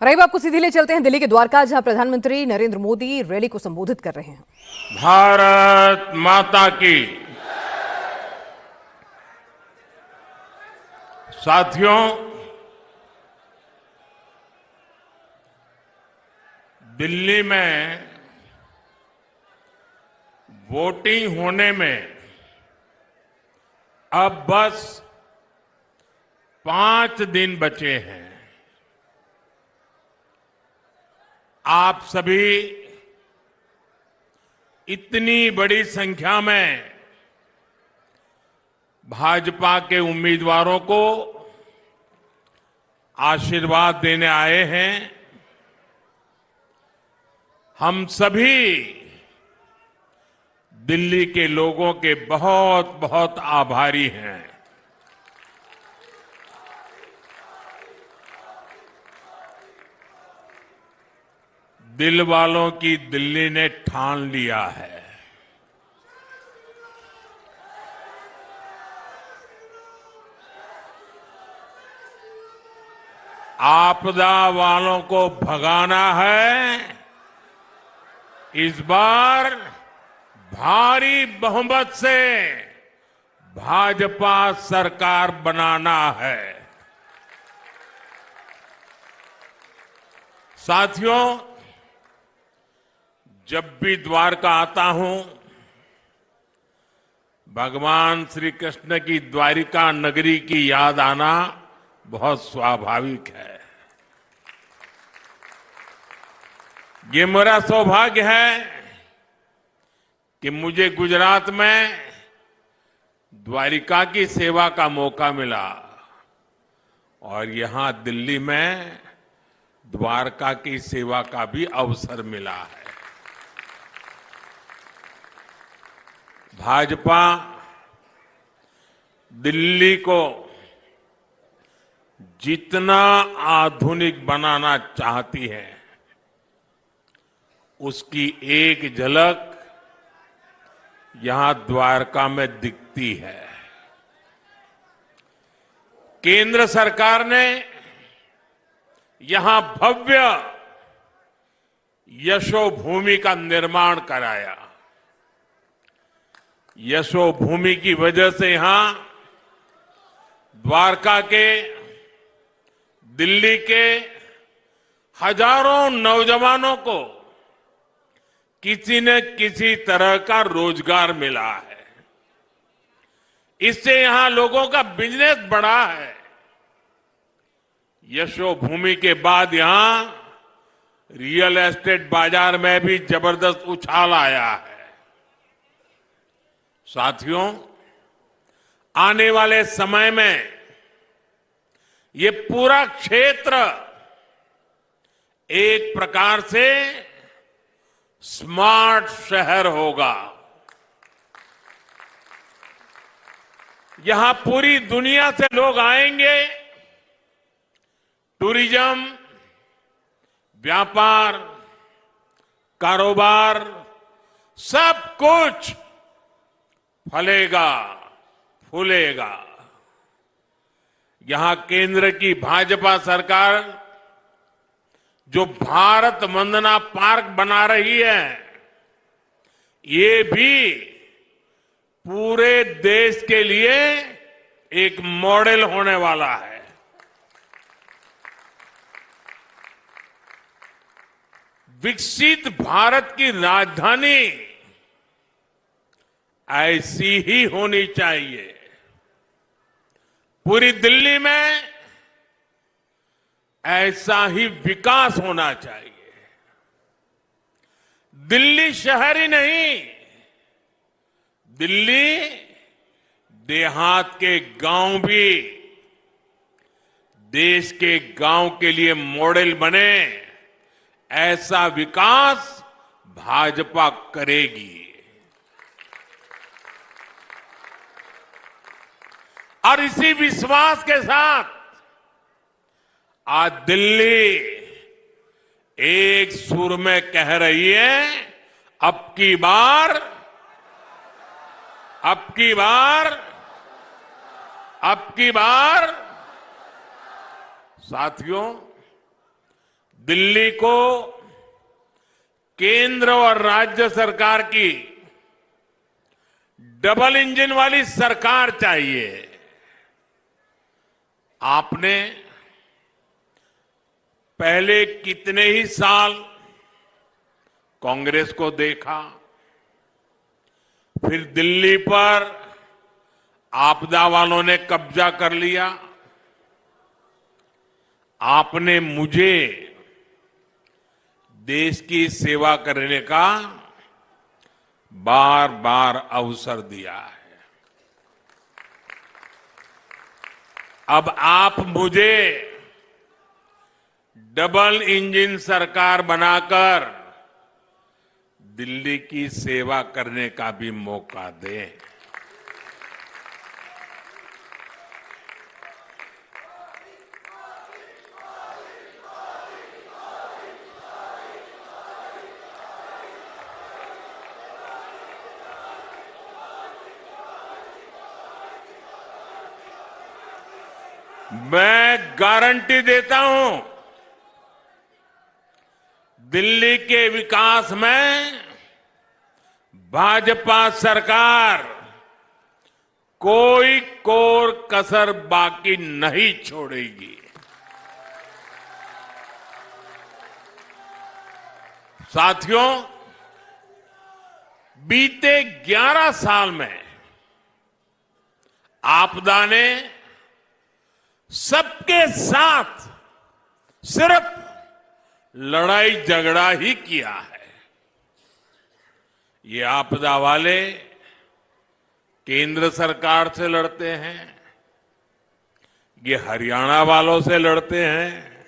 रही बात को सीधे ले चलते हैं दिल्ली के द्वारका, जहां प्रधानमंत्री नरेंद्र मोदी रैली को संबोधित कर रहे हैं। भारत माता की। साथियों, दिल्ली में वोटिंग होने में अब बस 5 दिन बचे हैं। आप सभी इतनी बड़ी संख्या में भाजपा के उम्मीदवारों को आशीर्वाद देने आए हैं। हम सभी दिल्ली के लोगों के बहुत बहुत आभारी हैं। दिल वालों की दिल्ली ने ठान लिया है। आपदा वालों को भगाना है। इस बार भारी बहुमत से भाजपा सरकार बनाना है। साथियों, जब भी द्वारका आता हूं, भगवान श्री कृष्ण की द्वारिका नगरी की याद आना बहुत स्वाभाविक है। ये मेरा सौभाग्य है कि मुझे गुजरात में द्वारिका की सेवा का मौका मिला और यहां दिल्ली में द्वारका की सेवा का भी अवसर मिला है। भाजपा दिल्ली को जितना आधुनिक बनाना चाहती है, उसकी एक झलक यहां द्वारका में दिखती है। केंद्र सरकार ने यहां भव्य यशोभूमि का निर्माण कराया। यशोभूमि की वजह से यहां द्वारका के, दिल्ली के हजारों नौजवानों को किसी न किसी तरह का रोजगार मिला है। इससे यहां लोगों का बिजनेस बढ़ा है। यशोभूमि के बाद यहां रियल एस्टेट बाजार में भी जबरदस्त उछाल आया है। साथियों, आने वाले समय में ये पूरा क्षेत्र एक प्रकार से स्मार्ट शहर होगा। यहां पूरी दुनिया से लोग आएंगे। टूरिज्म, व्यापार, कारोबार, सब कुछ फलेगा, फूलेगा। यहां केंद्र की भाजपा सरकार जो भारत वंदना पार्क बना रही है, ये भी पूरे देश के लिए एक मॉडल होने वाला है। विकसित भारत की राजधानी ऐसी ही होनी चाहिए। पूरी दिल्ली में ऐसा ही विकास होना चाहिए। दिल्ली शहर ही नहीं, दिल्ली देहात के गांव भी देश के गांव के लिए मॉडल बने, ऐसा विकास भाजपा करेगी। और इसी विश्वास के साथ आज दिल्ली एक सुर में कह रही है, अब की बार, अब की बार, अब की बार। साथियों, दिल्ली को केंद्र और राज्य सरकार की डबल इंजन वाली सरकार चाहिए। आपने पहले कितने ही साल कांग्रेस को देखा, फिर दिल्ली पर आपदा वालों ने कब्जा कर लिया। आपने मुझे देश की सेवा करने का बार बार अवसर दिया है। अब आप मुझे डबल इंजन सरकार बनाकर दिल्ली की सेवा करने का भी मौका दें। मैं गारंटी देता हूं, दिल्ली के विकास में भाजपा सरकार कोई कोर कसर बाकी नहीं छोड़ेगी। साथियों, बीते 11 साल में आपदा ने सबके साथ सिर्फ लड़ाई झगड़ा ही किया है। ये आपदा वाले केंद्र सरकार से लड़ते हैं, ये हरियाणा वालों से लड़ते हैं,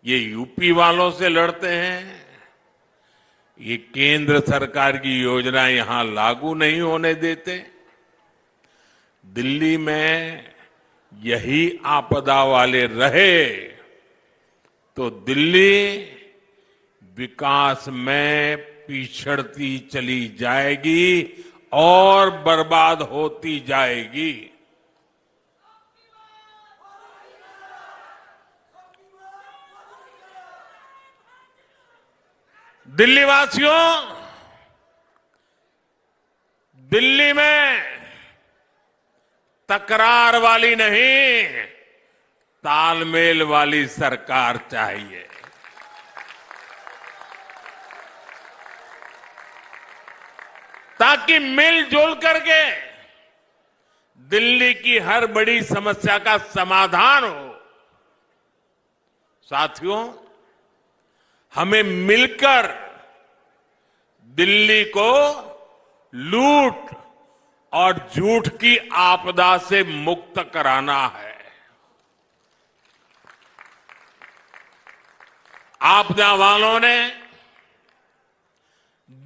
ये यूपी वालों से लड़ते हैं। ये केंद्र सरकार की योजना यहां लागू नहीं होने देते। दिल्ली में यही आपदा वाले रहे तो दिल्ली विकास में पिछड़ती चली जाएगी और बर्बाद होती जाएगी। दिल्ली वासियों, दिल्ली में तकरार वाली नहीं, तालमेल वाली सरकार चाहिए। ताकि मिलजुल करके दिल्ली की हर बड़ी समस्या का समाधान हो। साथियों, हमें मिलकर दिल्ली को लूट और झूठ की आपदा से मुक्त कराना है। आपदा वालों ने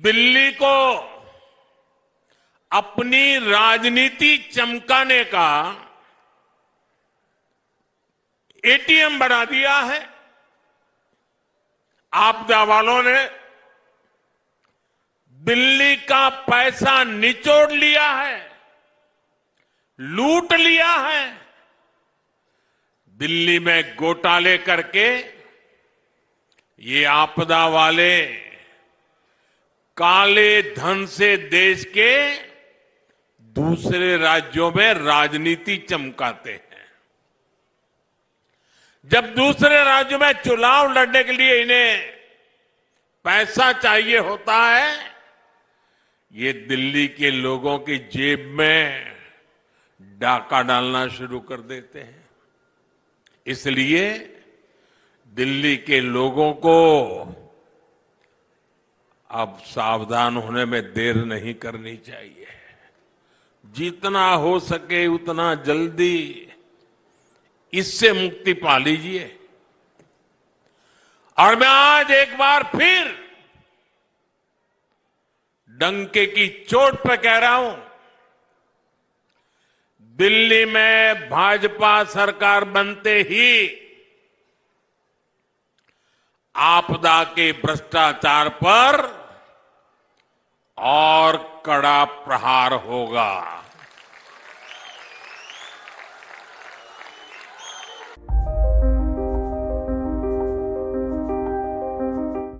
दिल्ली को अपनी राजनीति चमकाने का एटीएम बना दिया है। आपदा वालों ने दिल्ली का पैसा निचोड़ लिया है, लूट लिया है। दिल्ली में घोटाले करके ये आपदा वाले काले धन से देश के दूसरे राज्यों में राजनीति चमकाते हैं। जब दूसरे राज्यों में चुनाव लड़ने के लिए इन्हें पैसा चाहिए होता है, ये दिल्ली के लोगों की जेब में डाका डालना शुरू कर देते हैं। इसलिए दिल्ली के लोगों को अब सावधान होने में देर नहीं करनी चाहिए। जितना हो सके उतना जल्दी इससे मुक्ति पा लीजिए। और मैं आज एक बार फिर डंके की चोट पर कह रहा हूं, दिल्ली में भाजपा सरकार बनते ही आपदा के भ्रष्टाचार पर और कड़ा प्रहार होगा।